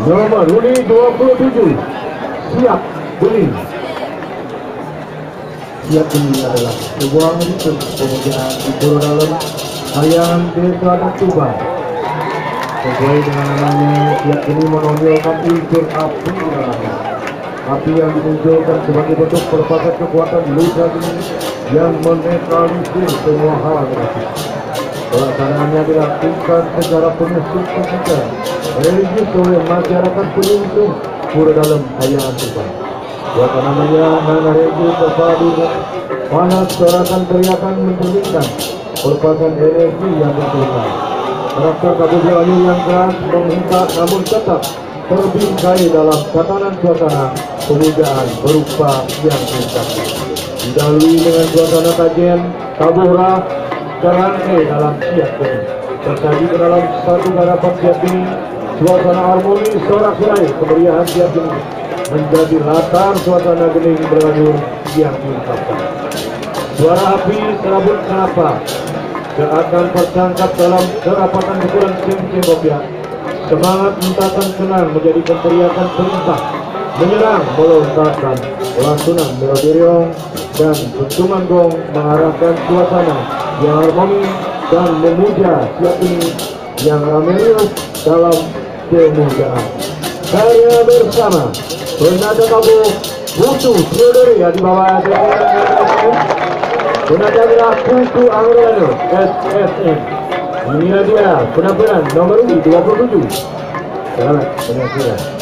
Nomor Ruli 27 siap Bening. Siap Bening adalah sebuah ritme pemujaan di Pura Dalam Hayam Desa Tuban. Sesuai dengan namanya, siap Bening menonjolkan unsur api dalamnya. Api yang dimunculkan sebagai bentuk perpaduan kekuatan luka ini yang menetralisir semua hal negatif. Pelaksanaannya dilakukan secara penuh sukacita religius oleh masyarakat penyusun Pura Dalam Hayam Tuban. Suasananya nana religius terpadu dengan panas sorakan teriakan mencerminkan merupakan energi yang bergetar. Karakter kabut angin yang keras menghentak namun tetap terbingkai dalam tatanan suasana pemujaan berupa yang puncak. Didahului dengan suasana kajian tabuhrah kerangkai dalam siap ini. Tersaji ke dalam satu garapan siap ini, suasana harmoni sorak-sorai kemeriahan siap ini menjadi latar suasana gening berlanjut yang diungkapkan. Suara api serabut kenapa seakan tertangkap dalam kerapatan pukulan cem-cem. Semangat hentakan senang menjadikan teriakan perintah menyerang melontarkan lantunan melodi riong dan dentuman gong mengarahkan suasana yang harmoni dan memuja siap ini yang ramai dalam pemujaan. Karya bersama Penada Kabu Putu Saudari di bawah Penadalah Putu Anggolano SSN. Inilah dia penampilan nomor 27. Selamat menyaksikan.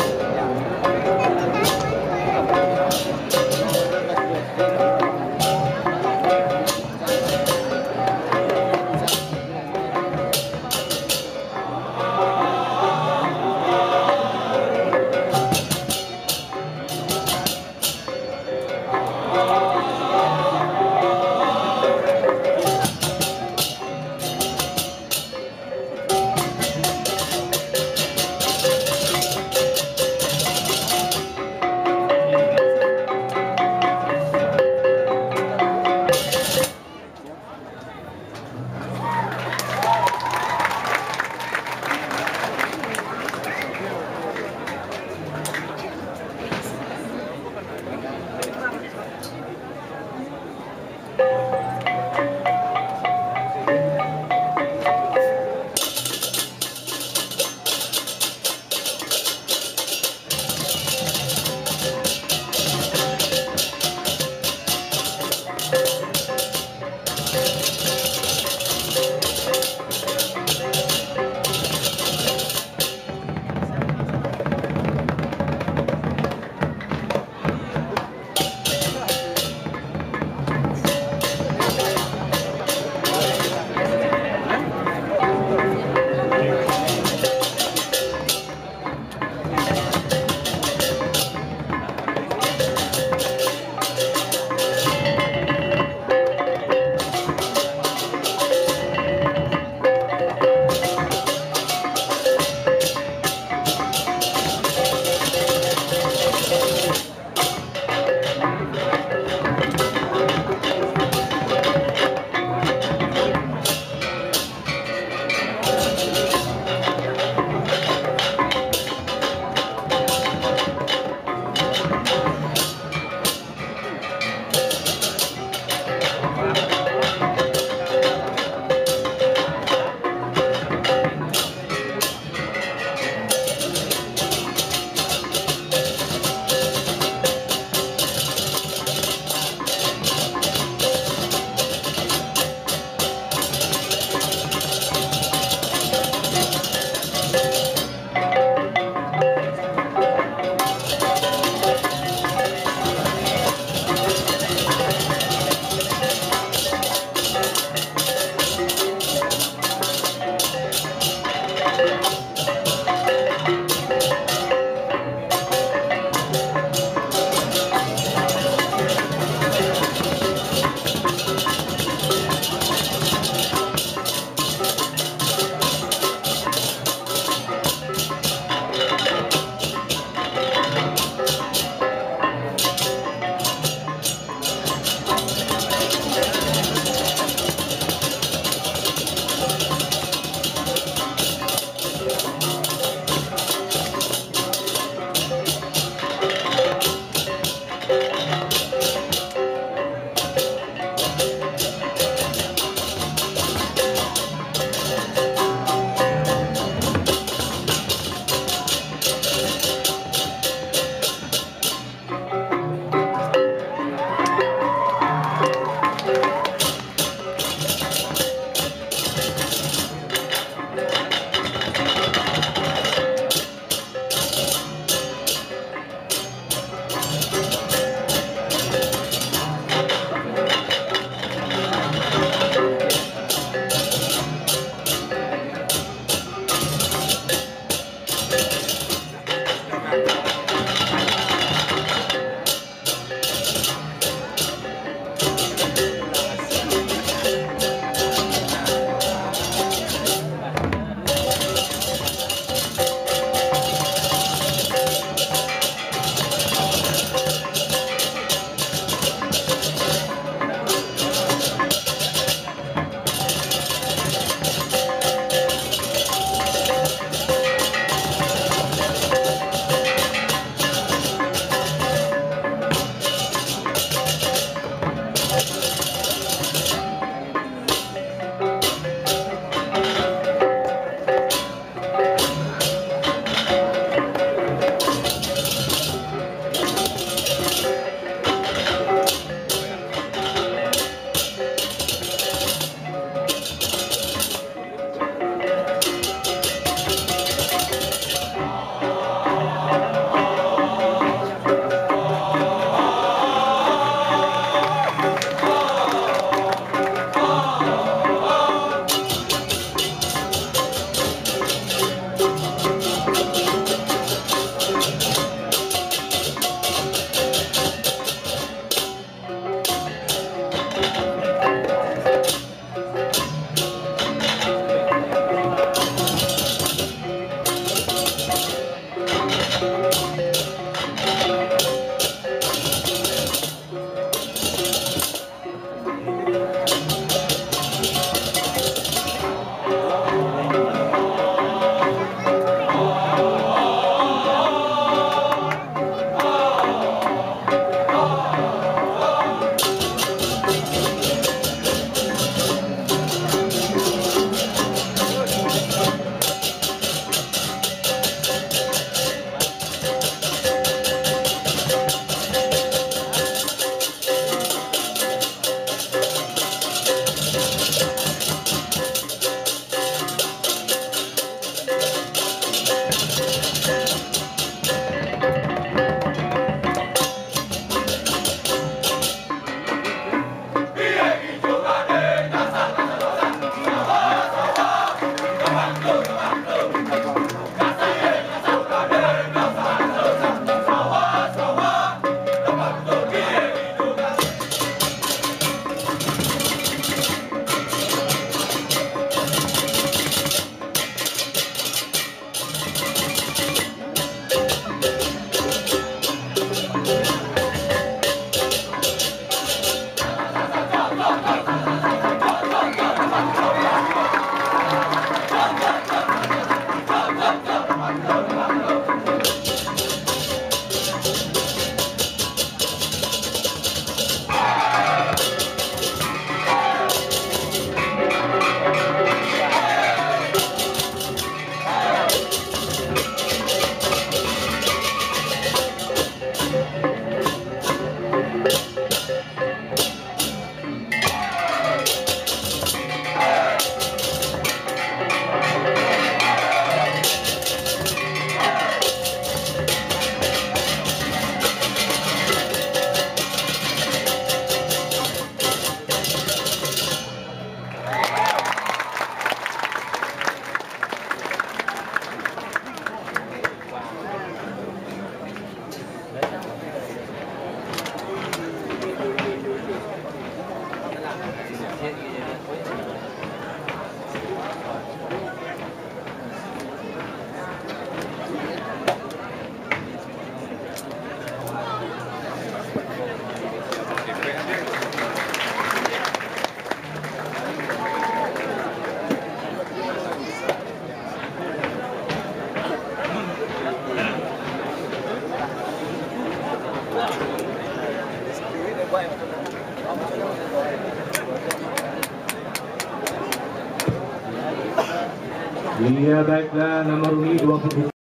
Iya baiklah, nomor 20